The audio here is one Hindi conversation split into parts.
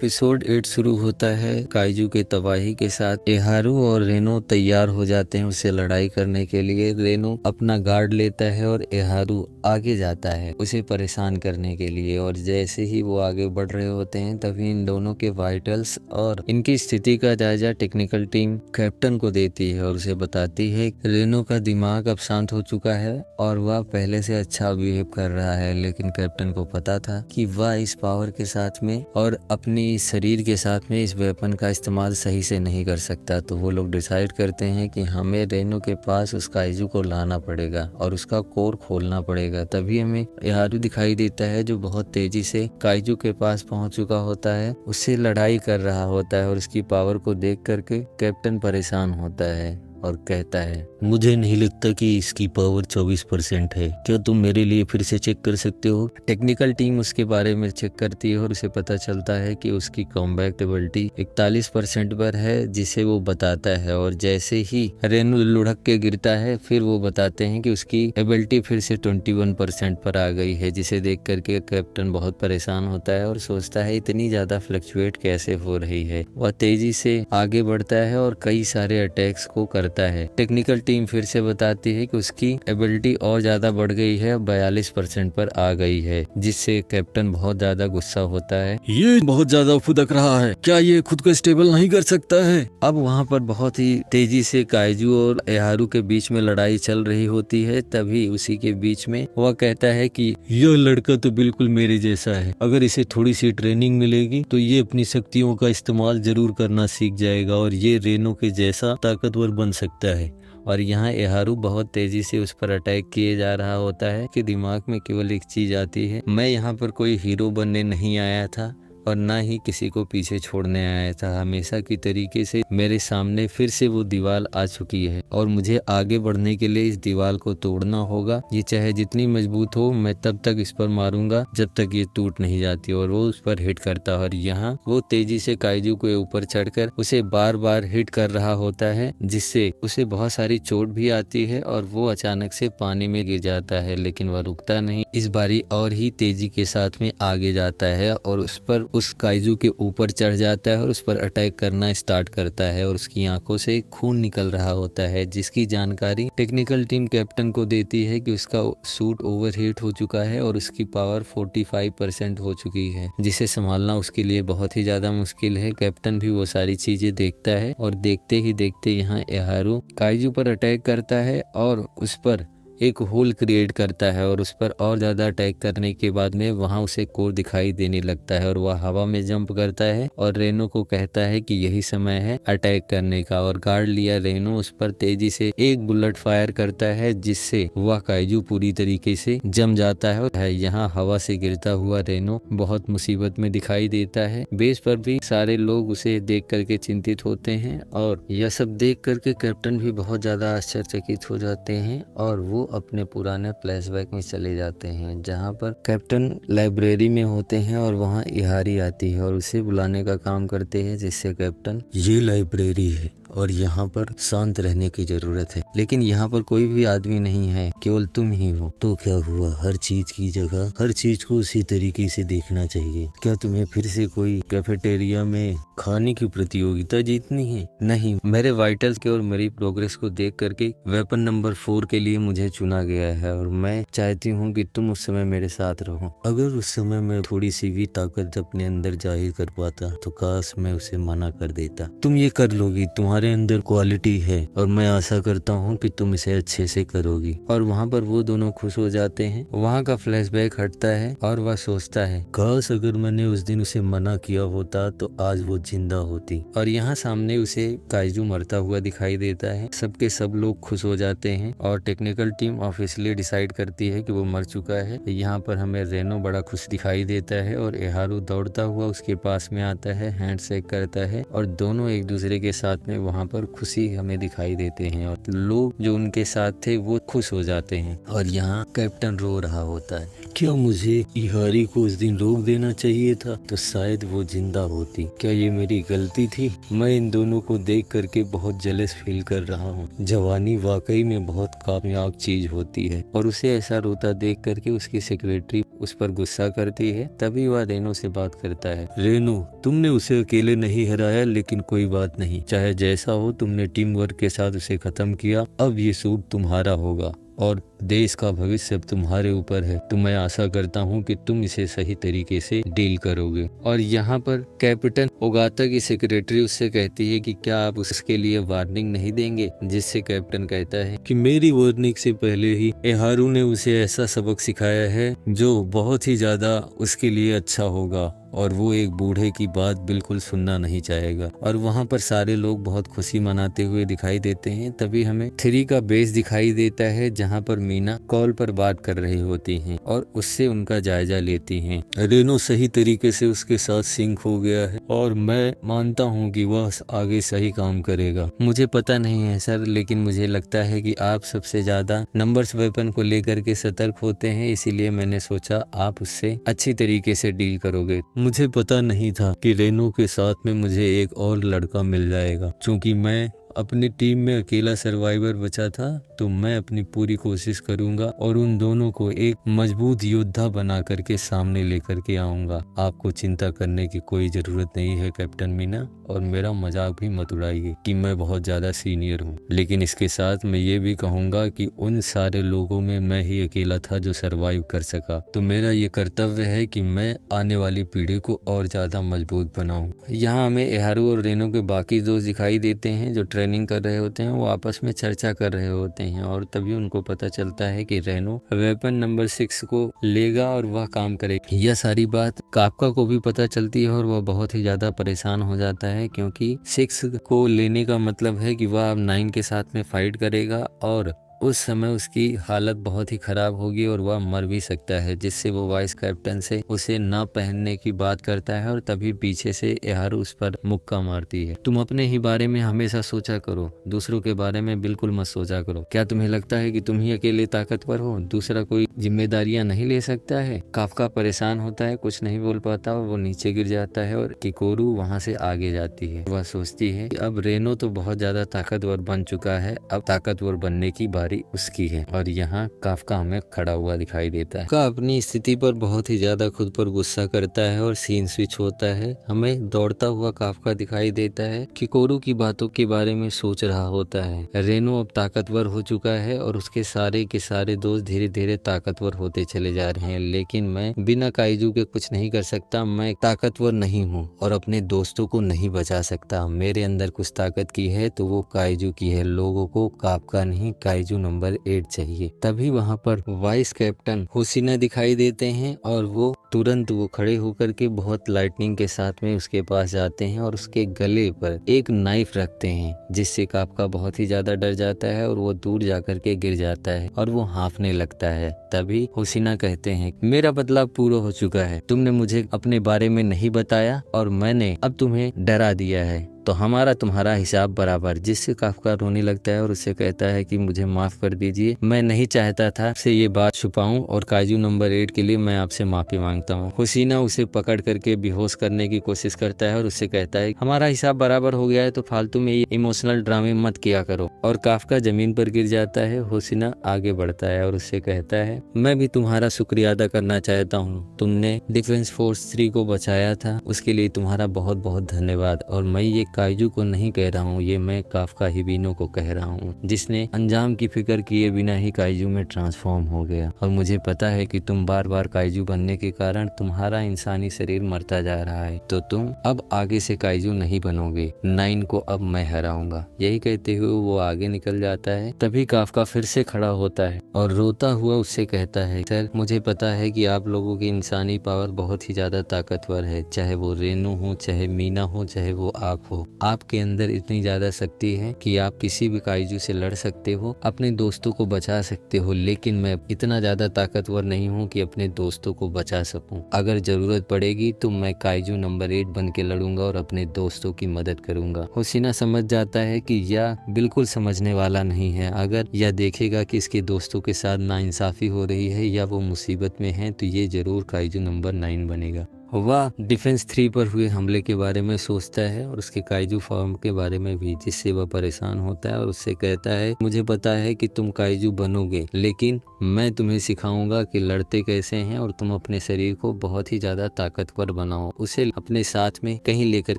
एपिसोड 8 शुरू होता है काइजू के तबाही के साथ। एहारू और रेनो तैयार हो जाते हैं उससे लड़ाई करने के लिए। रेनो अपना गार्ड लेता है और एहारू आगे जाता है उसे परेशान करने के लिए। और जैसे ही वो आगे बढ़ रहे होते हैं तभी इन दोनों के वाइटल्स और इनकी स्थिति का जायजा टेक्निकल टीम कैप्टन को देती है और उसे बताती है रेनो का दिमाग अब शांत हो चुका है और वह पहले से अच्छा बिहेव कर रहा है। लेकिन कैप्टन को पता था कि वह इस पावर के साथ में और अपनी शरीर के साथ में इस वेपन का इस्तेमाल सही से नहीं कर सकता। तो वो लोग डिसाइड करते हैं कि हमें रेनो के पास उस काइजू को लाना पड़ेगा और उसका कोर खोलना पड़ेगा। तभी हमें एहारू दिखाई देता है जो बहुत तेजी से काइजू के पास पहुंच चुका होता है, उससे लड़ाई कर रहा होता है। और उसकी पावर को देख करके कैप्टन परेशान होता है और कहता है, मुझे नहीं लगता कि इसकी पावर 24% है। क्या तुम मेरे लिए फिर से चेक कर सकते हो? टेक्निकल टीम उसके बारे में चेक करती है और उसे पता चलता है कि उसकी कॉम्बैट एबिलिटी 41% पर है, जिसे वो बताता है। और जैसे ही रेनू लुढ़क के गिरता है फिर वो बताते हैं कि उसकी एबिलिटी फिर से 21% पर आ गई है, जिसे देख करके कैप्टन बहुत परेशान होता है और सोचता है इतनी ज्यादा फ्लक्चुएट कैसे हो रही है। वह तेजी से आगे बढ़ता है और कई सारे अटैक्स को करता है। टेक्निकल टीम फिर से बताती है कि उसकी एबिलिटी और ज्यादा बढ़ गई है, 42% पर आ गई है, जिससे कैप्टन बहुत ज्यादा गुस्सा होता है। ये बहुत ज्यादा फुदक रहा है, क्या ये खुद को स्टेबल नहीं कर सकता है? अब वहाँ पर बहुत ही तेजी से काइजू और एहारू के बीच में लड़ाई चल रही होती है। तभी उसी के बीच में वह कहता है कि यह लड़का तो बिल्कुल मेरे जैसा है, अगर इसे थोड़ी सी ट्रेनिंग मिलेगी तो ये अपनी शक्तियों का इस्तेमाल जरूर करना सीख जाएगा और ये रेनो के जैसा ताकतवर बन सकता है। और यहाँ एहारू बहुत तेजी से उस पर अटैक किए जा रहा होता है कि दिमाग में केवल एक चीज आती है, मैं यहाँ पर कोई हीरो बनने नहीं आया था और ना ही किसी को पीछे छोड़ने आया था। हमेशा की तरीके से मेरे सामने फिर से वो दीवार आ चुकी है और मुझे आगे बढ़ने के लिए इस दीवार को तोड़ना होगा। ये चाहे जितनी मजबूत हो, मैं तब तक इस पर मारूंगा जब तक ये टूट नहीं जाती। और वो उस पर हिट करता है और यहाँ वो तेजी से काइजू के ऊपर चढ़कर उसे बार बार हिट कर रहा होता है, जिससे उसे बहुत सारी चोट भी आती है और वो अचानक से पानी में गिर जाता है। लेकिन वह रुकता नहीं, इस बारी और ही तेजी के साथ में आगे जाता है और उस पर उस काइजू के ऊपर चढ़ जाता है और उस पर अटैक करना स्टार्ट करता है। और उसकी आंखों से खून निकल रहा होता है, जिसकी जानकारी टेक्निकल टीम कैप्टन को देती है कि उसका सूट ओवरहीट हो चुका है और उसकी पावर 45% हो चुकी है, जिसे संभालना उसके लिए बहुत ही ज्यादा मुश्किल है। कैप्टन भी वो सारी चीजें देखता है और देखते ही देखते यहाँ एहारू काइजू पर अटैक करता है और उस पर एक होल क्रिएट करता है। और उस पर और ज्यादा अटैक करने के बाद में वहां उसे कोर दिखाई देने लगता है और वह हवा में जंप करता है और रेनो को कहता है कि यही समय है अटैक करने का। और गार्ड लिया रेनो उस पर तेजी से एक बुलेट फायर करता है, जिससे वह काइजू पूरी तरीके से जम जाता है। यहाँ हवा से गिरता हुआ रेनो बहुत मुसीबत में दिखाई देता है। बेस पर भी सारे लोग उसे देख करके चिंतित होते हैं और यह सब देख करके कैप्टन भी बहुत ज्यादा आश्चर्यचकित हो जाते हैं और वो अपने पुराने फ्लैशबैक में चले जाते हैं, जहां पर कैप्टन लाइब्रेरी में होते हैं और वहां इहारी आती है और उसे बुलाने का काम करते हैं, जिससे कैप्टन, ये लाइब्रेरी है और यहाँ पर शांत रहने की जरूरत है, लेकिन यहाँ पर कोई भी आदमी नहीं है, केवल तुम ही हो। तो क्या हुआ, हर चीज की जगह हर चीज को उसी तरीके से देखना चाहिए। क्या तुम्हें फिर से कोई कैफेटेरिया में खाने की प्रतियोगिता जीतनी है? नहीं, मेरे वाइटल्स के और मेरी प्रोग्रेस को देख करके वेपन नंबर 4 के लिए मुझे चुना गया है और मैं चाहती हूँ कि तुम उस समय मेरे साथ रहो। अगर उस समय मैं थोड़ी सी भी ताकत अपने अंदर जाहिर कर पाता तो काश मैं उसे मना कर देता। तुम ये कर लोगी, तुम्हारे अंदर क्वालिटी है और मैं आशा करता हूँ कि तुम इसे अच्छे से करोगी। और वहाँ पर वो दोनों खुश हो जाते हैं। वहाँ का फ्लैशबैक हटता है और वह सोचता है, काश अगर मैंने उस दिन उसे मना किया होता तो आज वो जिंदा होती। और यहाँ सामने उसे काइजू मरता हुआ दिखाई देता है। सबके सब लोग खुश हो जाते हैं और टेक्निकल टीम ऑफिशियली डिसाइड करती है कि वो मर चुका है। यहाँ पर हमें रेनो बड़ा खुश दिखाई देता है और एहारू दौड़ता हुआ उसके पास में आता है, हैंड शेक करता है और दोनों एक दूसरे के साथ में वहाँ पर खुशी हमें दिखाई देते हैं और लोग जो उनके साथ थे वो खुश हो जाते हैं। और यहाँ कैप्टन रो रहा होता है। क्या मुझे इहारी को उस दिन रोक देना चाहिए था, तो शायद वो जिंदा होती। क्या ये मेरी गलती थी? मैं इन दोनों को देख करके बहुत जलस फील कर रहा हूँ। जवानी वाकई में बहुत कामयाब चीज होती है। और उसे ऐसा रोता देख करके उसकी सेक्रेटरी उस पर गुस्सा करती है। तभी वह रेनू से बात करता है। रेनू, तुमने उसे अकेले नहीं हराया, लेकिन कोई बात नहीं, चाहे जैसा हो तुमने टीम वर्क के साथ उसे खत्म किया। अब ये सूट तुम्हारा होगा और देश का भविष्य अब तुम्हारे ऊपर है। तो मैं आशा करता हूँ कि तुम इसे सही तरीके से डील करोगे। और यहाँ पर कैप्टन ओगाता की सेक्रेटरी उससे कहती है कि क्या आप उसके लिए वार्निंग नहीं देंगे, जिससे कैप्टन कहता है कि मेरी वार्निंग से पहले ही एहारू ने उसे ऐसा सबक सिखाया है जो बहुत ही ज्यादा उसके लिए अच्छा होगा और वो एक बूढ़े की बात बिल्कुल सुनना नहीं चाहेगा। और वहाँ पर सारे लोग बहुत खुशी मनाते हुए दिखाई देते हैं। तभी हमें 3 का बेस दिखाई देता है, जहाँ पर मीना कॉल पर बात कर रही होती हैं और उससे उनका जायजा लेती हैं। रेनो सही तरीके से उसके साथ सिंक हो गया है और मैं मानता हूँ कि वह आगे सही काम करेगा। मुझे पता नहीं है सर, लेकिन मुझे लगता है कि आप सबसे ज्यादा नंबर्स वेपन को लेकर के सतर्क होते हैं, इसीलिए मैंने सोचा आप उससे अच्छी तरीके से डील करोगे। मुझे पता नहीं था कि रेनो के साथ में मुझे एक और लड़का मिल जाएगा। क्योंकि मैं अपनी टीम में अकेला सर्वाइवर बचा था, तो मैं अपनी पूरी कोशिश करूंगा और उन दोनों को एक मजबूत योद्धा बना करके सामने लेकर के आऊंगा। आपको चिंता करने की कोई जरूरत नहीं है कैप्टन मीना, और मेरा मजाक भी मत उड़ाइए कि मैं बहुत ज्यादा सीनियर हूँ। लेकिन इसके साथ मैं ये भी कहूंगा कि उन सारे लोगों में मैं ही अकेला था जो सर्वाइव कर सका। तो मेरा ये कर्तव्य है कि मैं आने वाली पीढ़ी को और ज्यादा मजबूत बनाऊं। यहाँ हमें एहारू और रेनो के बाकी दोस्त दिखाई देते हैं जो ट्रेनिंग कर रहे होते हैं। वो आपस में चर्चा कर रहे होते हैं और तभी उनको पता चलता है कि रेनो वेपन नंबर 6 को लेगा और वह काम करेगा। यह सारी बात काफका को भी पता चलती है और वह बहुत ही ज्यादा परेशान हो जाता है, क्योंकि 6 को लेने का मतलब है कि वह अब 9 के साथ में फाइट करेगा और उस समय उसकी हालत बहुत ही खराब होगी और वह मर भी सकता है, जिससे वो वाइस कैप्टन से उसे न पहनने की बात करता है। और तभी पीछे से एहारू उस पर मुक्का मारती है। तुम अपने ही बारे में हमेशा सोचा करो, दूसरों के बारे में बिल्कुल मत सोचा करो। क्या तुम्हें लगता है कि तुम ही अकेले ताकतवर हो, दूसरा कोई जिम्मेदारियां नहीं ले सकता है? काफका परेशान होता है, कुछ नहीं बोल पाता और वो नीचे गिर जाता है और किकोरू वहाँ से आगे जाती है। वह सोचती है कि अब रेनो तो बहुत ज्यादा ताकतवर बन चुका है, अब ताकतवर बनने की बारी उसकी है। और यहाँ काफका हमें खड़ा हुआ दिखाई देता है। काफका अपनी स्थिति पर बहुत ही ज्यादा खुद पर गुस्सा करता है और सीन स्विच होता है। हमें दौड़ता हुआ काफका दिखाई देता है। किकोरू की बातों के बारे में सोच रहा होता है। रेनो अब ताकतवर हो चुका है और उसके सारे के सारे दोस्त धीरे धीरे ताकतवर होते चले जा रहे हैं, लेकिन मैं बिना काइजू के कुछ नहीं कर सकता। मैं ताकतवर नहीं हूँ और अपने दोस्तों को नहीं बचा सकता। मेरे अंदर कुछ ताकत की है तो वो काइजू की है। लोगों को काफका नहीं, काइजू नंबर 8 चाहिए। तभी वहाँ पर वाइस कैप्टन हुसिना दिखाई देते हैं और वो तुरंत वो खड़े होकर के बहुत लाइटनिंग के साथ में उसके पास जाते हैं और उसके गले पर एक नाइफ रखते हैं, जिससे काफका बहुत ही ज्यादा डर जाता है और वो दूर जाकर के गिर जाता है और वो हांफने लगता है। तभी हुसिना कहते हैं, मेरा बदलाव पूरा हो चुका है, तुमने मुझे अपने बारे में नहीं बताया और मैंने अब तुम्हें डरा दिया है, तो हमारा तुम्हारा हिसाब बराबर। जिससे काफका रोने लगता है और उससे कहता है कि मुझे माफ कर दीजिए, मैं नहीं चाहता था आपसे ये बात छुपाऊं और काइजू नंबर 8 के लिए मैं आपसे माफी मांगता हूँ। हुसीना उसे पकड़ करके बेहोश करने की कोशिश करता है और उससे कहता है हमारा हिसाब बराबर हो गया है, तो फालतू में ये इमोशनल ड्रामे मत किया करो। और काफका जमीन पर गिर जाता है। हुसीना आगे बढ़ता है और उससे कहता है, मैं भी तुम्हारा शुक्रिया अदा करना चाहता हूँ, तुमने डिफेंस फोर्स 3 को बचाया था, उसके लिए तुम्हारा बहुत बहुत धन्यवाद। और मैं ये काइजू को नहीं कह रहा हूँ, ये मैं काफका हिबिनो को कह रहा हूँ, जिसने अंजाम की फिक्र किए बिना ही काइजू में ट्रांसफॉर्म हो गया। और मुझे पता है कि तुम बार बार काइजू बनने के कारण तुम्हारा इंसानी शरीर मरता जा रहा है, तो तुम अब आगे से काइजू नहीं बनोगे। 9 को अब मैं हराऊंगा। यही कहते हुए वो आगे निकल जाता है। तभी काफका फिर से खड़ा होता है और रोता हुआ उससे कहता है, सर मुझे पता है कि आप लोगों की इंसानी पावर बहुत ही ज्यादा ताकतवर है, चाहे वो रेनू हो, चाहे मीना हो, चाहे वो आप हो, हो। आपके अंदर इतनी ज्यादा शक्ति है कि आप किसी भी काइजू से लड़ सकते हो, अपने दोस्तों को बचा सकते हो, लेकिन मैं इतना ज्यादा ताकतवर नहीं हूँ कि अपने दोस्तों को बचा सकूं। अगर जरूरत पड़ेगी तो मैं काइजू नंबर 8 बन के लड़ूंगा और अपने दोस्तों की मदद करूंगा। होशिना समझ जाता है कि यह बिल्कुल समझने वाला नहीं है। अगर यह देखेगा कि इसके दोस्तों के साथ नाइंसाफी हो रही है या वो मुसीबत में है तो ये जरूर काइजू नंबर 9 बनेगा। वह डिफेंस 3 पर हुए हमले के बारे में सोचता है और उसके काइजू फॉर्म के बारे में भी, जिससे वह परेशान होता है और उससे कहता है मुझे पता है कि तुम काइजू बनोगे, लेकिन मैं तुम्हें सिखाऊंगा कि लड़ते कैसे हैं और तुम अपने शरीर को बहुत ही ज्यादा ताकतवर बनाओ। उसे अपने साथ में कहीं लेकर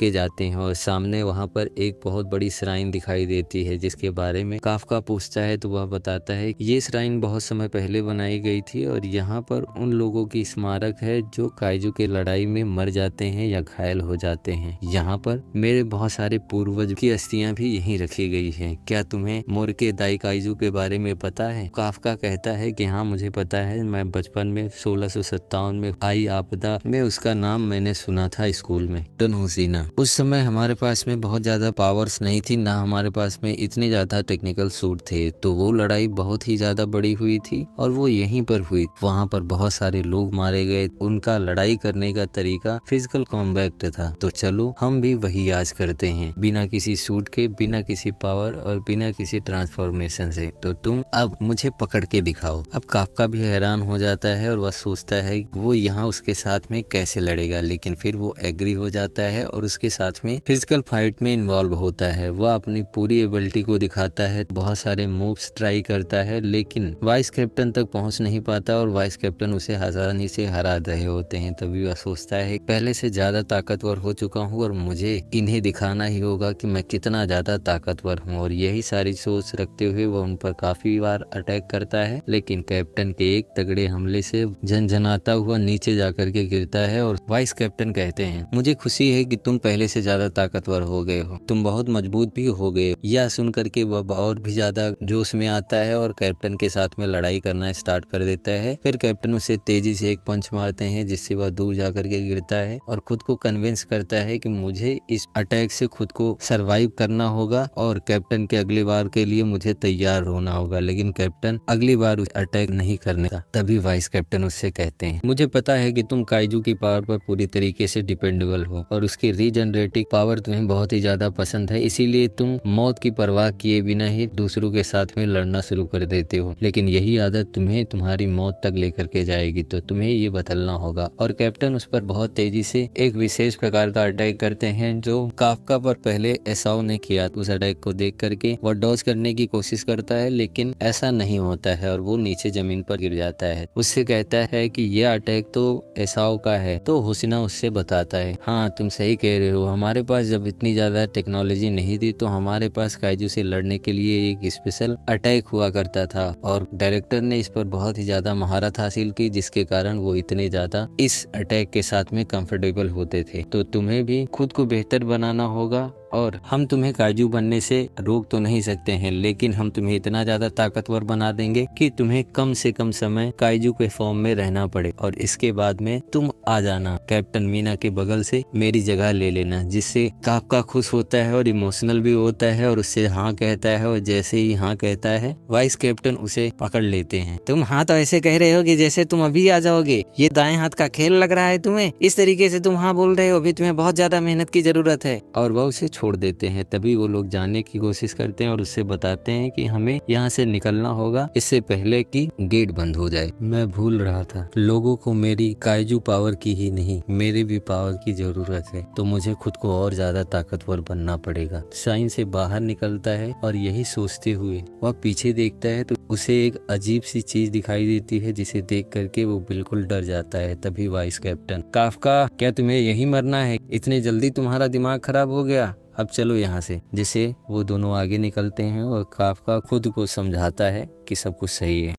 के जाते हैं और सामने वहाँ पर एक बहुत बड़ी श्राइन दिखाई देती है जिसके बारे में काफका पूछता है तो वह बताता है कि ये श्राइन बहुत समय पहले बनाई गई थी और यहाँ पर उन लोगों की स्मारक है जो काइजू के लड़ाई में मर जाते हैं या घायल हो जाते हैं। यहाँ पर मेरे बहुत सारे पूर्वज की अस्थियां भी यहीं रखी गई हैं। क्या तुम्हें मोरके दाई काइजू के बारे में पता है? काफका कहता है कि हाँ मुझे पता है, मैं बचपन में 1657 में आई आपदा में उसका नाम मैंने सुना था स्कूल में। होशिना, उस समय हमारे पास में बहुत ज्यादा पावर्स नहीं थी, ना हमारे पास में इतने ज्यादा टेक्निकल सूट थे, तो वो लड़ाई बहुत ही ज्यादा बड़ी हुई थी और वो यहीं पर हुई। वहाँ पर बहुत सारे लोग मारे गए। उनका लड़ाई करने का तरीका फिजिकल कॉम्बैट था, तो चलो हम भी वही आज करते हैं, बिना किसी सूट के, बिना किसी पावर और बिना किसी ट्रांसफॉर्मेशन से। तो तुम अब मुझे पकड़ के दिखाओ। अब काफका भी हैरान हो जाता है और वह सोचता है वो यहाँ उसके साथ में कैसे लड़ेगा, लेकिन फिर वो एग्री हो जाता है और उसके साथ में फिजिकल फाइट में इन्वॉल्व होता है। वह अपनी पूरी एबिलिटी को दिखाता है, बहुत सारे मूव्स ट्राई करता है, लेकिन वाइस कैप्टन तक पहुंच नहीं पाता और वाइस कैप्टन उसे आसानी से हरा रहे होते हैं। तभी वह सोचता है पहले से ज्यादा ताकतवर हो चुका हूँ और मुझे इन्हें दिखाना ही होगा कि मैं कितना ज्यादा ताकतवर हूँ। और यही सारी सोच रखते हुए वह उन पर काफी बार अटैक करता है, लेकिन कैप्टन के एक तगड़े हमले से झनझनाता हुआ नीचे जाकर के गिरता है। और वाइस कैप्टन कहते हैं मुझे खुशी है कि तुम पहले से ज्यादा ताकतवर हो गए हो, तुम बहुत मजबूत भी हो गए। यह सुन करके वह और भी ज्यादा जोश में आता है और कैप्टन के साथ में लड़ाई करना स्टार्ट कर देता है। फिर कैप्टन उसे तेजी से एक पंच मारते हैं जिससे वह दूर जाकर के गिरता है और खुद को कन्विंस करता है कि मुझे इस अटैक से खुद को सरवाइव करना होगा और कैप्टन के अगली बार के लिए मुझे तैयार होना होगा। लेकिन कैप्टन अगली बार अटैक नहीं करने का। तभी वाइस कैप्टन उससे कहते हैं मुझे पता है कि तुम काइजू की पावर पर पूरी तरीके से डिपेंडेबल हो और उसकी रीजनरेटिव पावर तुम्हें बहुत ही ज्यादा पसंद है, इसीलिए तुम मौत की परवाह किए बिना ही दूसरों के साथ में लड़ना शुरू कर देते हो। लेकिन यही आदत तुम्हें तुम्हारी मौत तक लेकर के जाएगी, तो तुम्हें ये बदलना होगा। और कैप्टन उस पर बहुत तेजी से एक विशेष प्रकार का अटैक करते हैं जो काफका पर पहले एसाओ ने किया। उस अटैक को देख करके वह डॉज करने की कोशिश करता है, लेकिन ऐसा नहीं होता है और वो नीचे जमीन पर गिर जाता है। उससे कहता है कि यह अटैक तो एसाओ का है। तो होशिना उससे बताता है हाँ तुम सही कह रहे हो, हमारे पास जब इतनी ज्यादा टेक्नोलॉजी नहीं थी तो हमारे पास काइजू से लड़ने के लिए एक स्पेशल अटैक हुआ करता था और डायरेक्टर ने इस पर बहुत ही ज्यादा महारत हासिल की, जिसके कारण वो इतने ज्यादा इस अटैक के साथ में कंफर्टेबल होते थे। तो तुम्हें भी खुद को बेहतर बनाना होगा और हम तुम्हें काइजू बनने से रोक तो नहीं सकते हैं, लेकिन हम तुम्हें इतना ज्यादा ताकतवर बना देंगे कि तुम्हें कम से कम समय काइजू के फॉर्म में रहना पड़े और इसके बाद में तुम आ जाना कैप्टन मीना के बगल से मेरी जगह ले लेना। जिससे काफका खुश होता है और इमोशनल भी होता है और उससे हाँ कहता है और जैसे ही हाँ कहता है वाइस कैप्टन उसे पकड़ लेते हैं। तुम हाँ तो ऐसे कह रहे हो कि जैसे तुम अभी आ जाओगे, ये दाएं हाथ का खेल लग रहा है तुम्हें, इस तरीके से तुम हाँ बोल रहे हो, अभी तुम्हें बहुत ज्यादा मेहनत की जरूरत है। और वह उसे छोड़ देते हैं। तभी वो लोग जाने की कोशिश करते हैं और उससे बताते हैं कि हमें यहाँ से निकलना होगा इससे पहले कि गेट बंद हो जाए। मैं भूल रहा था, लोगों को मेरी काइजू पावर की ही नहीं मेरी भी पावर की जरूरत है, तो मुझे खुद को और ज्यादा ताकतवर बनना पड़ेगा। साइन से बाहर निकलता है और यही सोचते हुए वह पीछे देखता है तो उसे एक अजीब सी चीज दिखाई देती है जिसे देख करके वो बिल्कुल डर जाता है। तभी वाइस कैप्टन काफका क्या तुम्हें यही मरना है, इतने जल्दी तुम्हारा दिमाग खराब हो गया, अब चलो यहाँ से। जिसे वो दोनों आगे निकलते हैं और काफका खुद को समझाता है कि सब कुछ सही है।